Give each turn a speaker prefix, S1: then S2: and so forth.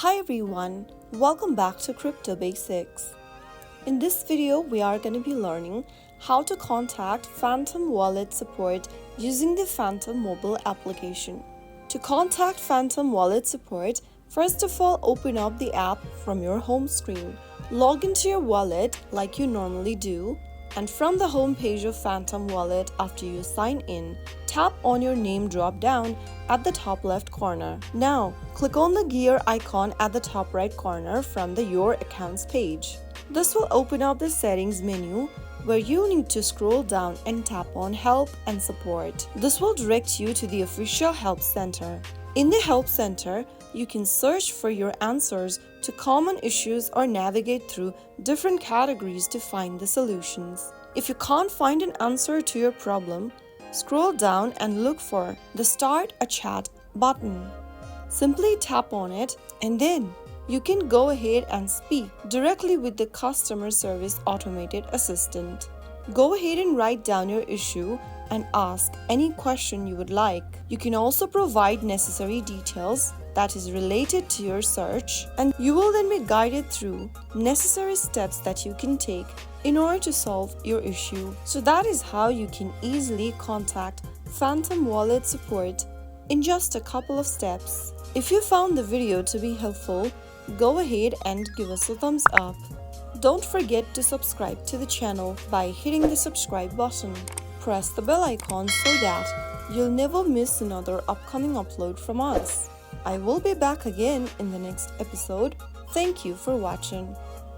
S1: Hi everyone, welcome back to Crypto Basics. In this video, we are going to be learning how to contact Phantom Wallet support using the Phantom mobile application. To contact Phantom Wallet support, first of all, open up the app from your home screen. Log into your wallet like you normally do, and from the home page of Phantom Wallet after you sign in, tap on your name drop down at the top left corner. Now, click on the gear icon at the top right corner from the Your Accounts page. This will open up the settings menu where you need to scroll down and tap on Help and Support. This will direct you to the official Help Center. In the Help Center, you can search for your answers to common issues or navigate through different categories to find the solutions. If you can't find an answer to your problem, scroll down and look for the Start a Chat button. Simply tap on it and then you can go ahead and speak directly with the customer service automated assistant. Go ahead and write down your issue and ask any question you would like. You can also provide necessary details that is related to your search, and you will then be guided through necessary steps that you can take in order to solve your issue. So that is how you can easily contact Phantom Wallet support in just a couple of steps. If you found the video to be helpful, go ahead and give us a thumbs up. Don't forget to subscribe to the channel by hitting the subscribe button. Press the bell icon so that you'll never miss another upcoming upload from us. I will be back again in the next episode. Thank you for watching.